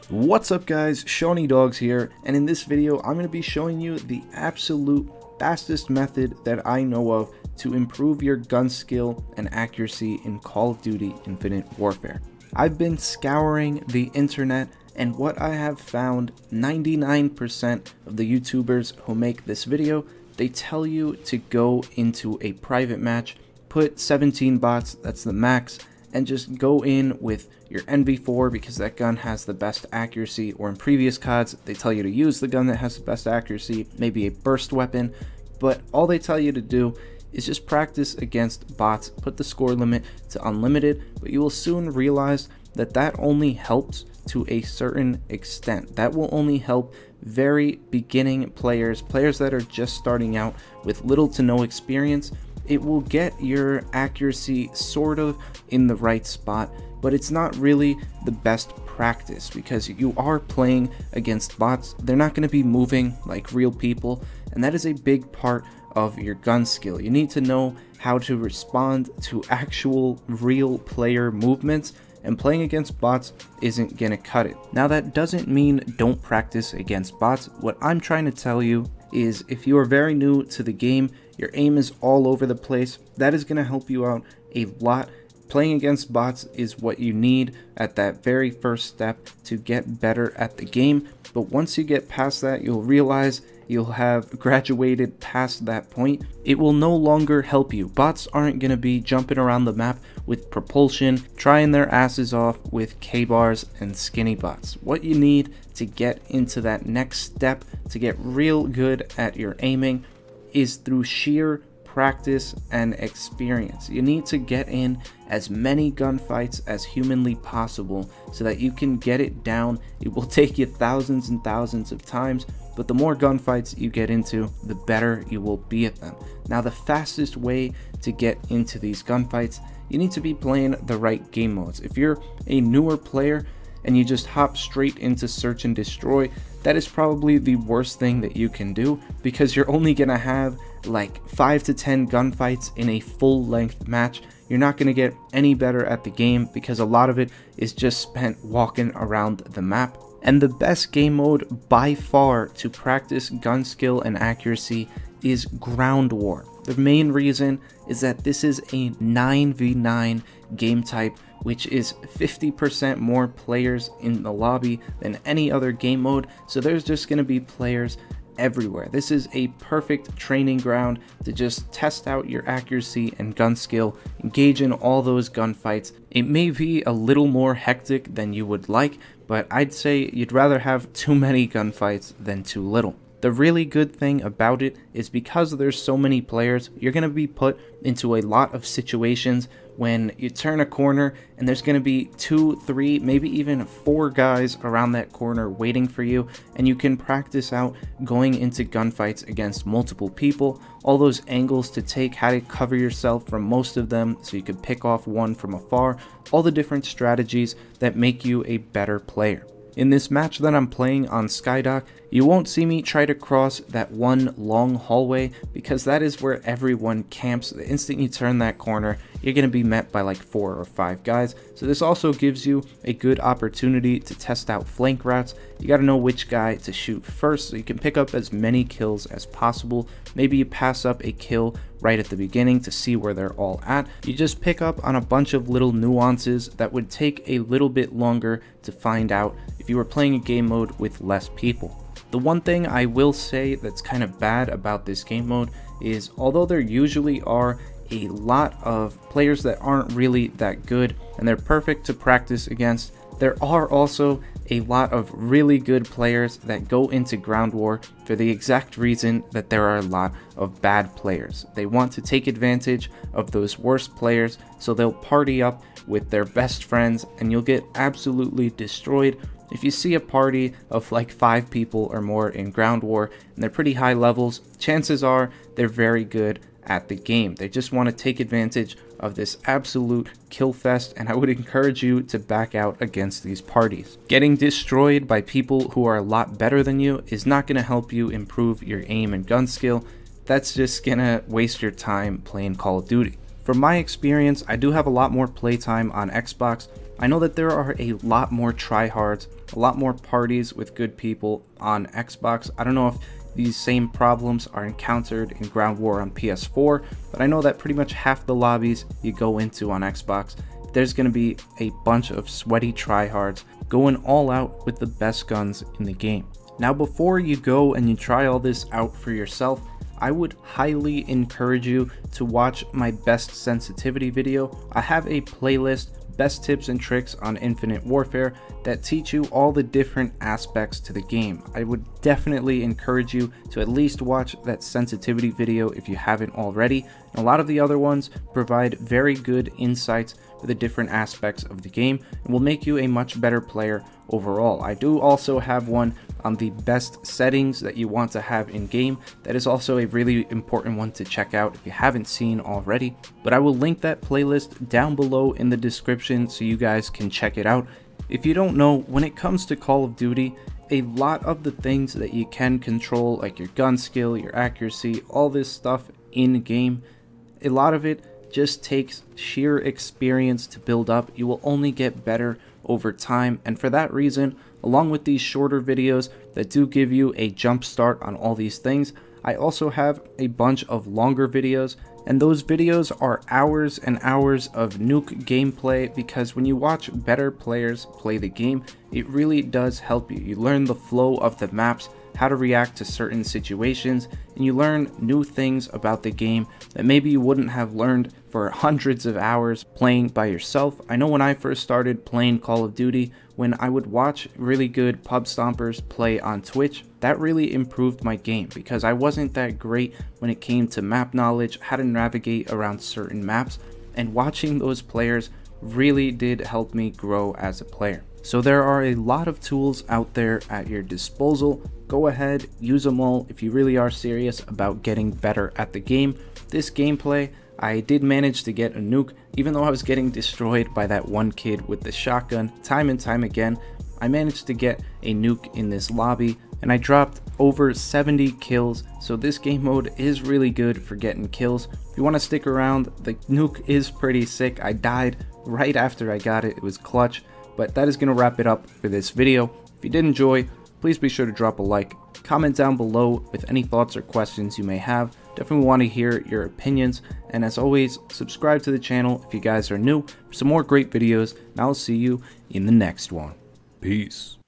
What's up guys, Shawnee Dogs here, and in this video I'm going to be showing you the absolute fastest method that I know of to improve your gun skill and accuracy in Call of Duty Infinite Warfare. I've been scouring the internet, and what I have found, 99% of the YouTubers who make this video, they tell you to go into a private match, put 17 bots, that's the max, and just go in with your NV4 because that gun has the best accuracy, or in previous CODs they tell you to use the gun that has the best accuracy, maybe a burst weapon, but all they tell you to do is just practice against bots, put the score limit to unlimited, but you will soon realize that that only helps to a certain extent. That will only help very beginning players that are just starting out with little to no experience. It will get your accuracy sort of in the right spot, but it's not really the best practice because you are playing against bots. They're not going to be moving like real people, and that is a big part of your gun skill. You need to know how to respond to actual real player movements, and playing against bots isn't gonna cut it. Now that doesn't mean don't practice against bots. What I'm trying to tell you is if you are very new to the game, your aim is all over the place, that is gonna help you out a lot. Playing against bots is what you need at that very first step to get better at the game, but once you get past that, you'll realize you'll have graduated past that point. It will no longer help you. Bots aren't going to be jumping around the map with propulsion, trying their asses off with K-bars and skinny bots. What you need to get into that next step, to get real good at your aiming, is through sheer practice and experience. You need to get in as many gunfights as humanly possible so that you can get it down. It will take you thousands and thousands of times, but the more gunfights you get into, the better you will be at them. Now, the fastest way to get into these gunfights, you need to be playing the right game modes. If you're a newer player and you just hop straight into search and destroy, that is probably the worst thing that you can do, because you're only gonna have like 5 to 10 gunfights in a full length match. You're not gonna get any better at the game because a lot of it is just spent walking around the map. And the best game mode by far to practice gun skill and accuracy is Ground War. The main reason is that this is a 9v9 game type, which is 50% more players in the lobby than any other game mode, so there's just going to be players everywhere. This is a perfect training ground to just test out your accuracy and gun skill, engage in all those gunfights. It may be a little more hectic than you would like, but I'd say you'd rather have too many gunfights than too little. The really good thing about it is because there's so many players, you're going to be put into a lot of situations when you turn a corner and there's going to be 2, 3, maybe even 4 guys around that corner waiting for you, and you can practice out going into gunfights against multiple people, all those angles to take, how to cover yourself from most of them so you can pick off one from afar, all the different strategies that make you a better player. In this match that I'm playing on Skydock, you won't see me try to cross that one long hallway because that is where everyone camps. The instant you turn that corner, you're going to be met by like 4 or 5 guys. So this also gives you a good opportunity to test out flank routes. You got to know which guy to shoot first so you can pick up as many kills as possible. Maybe you pass up a kill right at the beginning to see where they're all at. You just pick up on a bunch of little nuances that would take a little bit longer to find out if you were playing a game mode with less people. The one thing I will say that's kind of bad about this game mode is, although there usually are a lot of players that aren't really that good and they're perfect to practice against, there are also a lot of really good players that go into Ground War for the exact reason that there are a lot of bad players. They want to take advantage of those worst players, so they'll party up with their best friends and you'll get absolutely destroyed. If you see a party of like 5 people or more in Ground War and they're pretty high levels, chances are they're very good at the game. They just want to take advantage of this absolute kill fest, and I would encourage you to back out against these parties. Getting destroyed by people who are a lot better than you is not going to help you improve your aim and gun skill. That's just gonna waste your time playing Call of Duty. From my experience, I do have a lot more playtime on Xbox. I know that there are a lot more tryhards, a lot more parties with good people on Xbox. I don't know if these same problems are encountered in Ground War on PS4, but I know that pretty much half the lobbies you go into on Xbox, there's going to be a bunch of sweaty tryhards going all out with the best guns in the game. Now, before you go and you try all this out for yourself, I would highly encourage you to watch my best sensitivity video. I have a playlist, best tips and tricks on Infinite Warfare, that teach you all the different aspects to the game. I would definitely encourage you to at least watch that sensitivity video if you haven't already. And a lot of the other ones provide very good insights for the different aspects of the game and will make you a much better player overall. I do also have one on the best settings that you want to have in game. That is also a really important one to check out if you haven't seen already, but I will link that playlist down below in the description so you guys can check it out. If you don't know, when it comes to Call of Duty, a lot of the things that you can control, like your gun skill, your accuracy, all this stuff in game, a lot of it just takes sheer experience to build up. You will only get better over time, and for that reason, along with these shorter videos that do give you a jump start on all these things, I also have a bunch of longer videos, and those videos are hours and hours of NUKE gameplay, because when you watch better players play the game, it really does help you. You learn the flow of the maps, how to react to certain situations, and you learn new things about the game that maybe you wouldn't have learned for hundreds of hours playing by yourself. I know when I first started playing Call of Duty, when I would watch really good pub stompers play on Twitch, that really improved my game because I wasn't that great when it came to map knowledge, how to navigate around certain maps, and watching those players really did help me grow as a player. So there are a lot of tools out there at your disposal. Go ahead, use them all if you really are serious about getting better at the game. This gameplay, I did manage to get a nuke, even though I was getting destroyed by that one kid with the shotgun time and time again. I managed to get a nuke in this lobby, and I dropped over 70 kills, so this game mode is really good for getting kills. If you want to stick around, the nuke is pretty sick. I died right after I got it. It was clutch, but that is going to wrap it up for this video. If you did enjoy, please be sure to drop a like, comment down below with any thoughts or questions you may have. Definitely want to hear your opinions, and as always, subscribe to the channel if you guys are new for some more great videos, and I'll see you in the next one. Peace.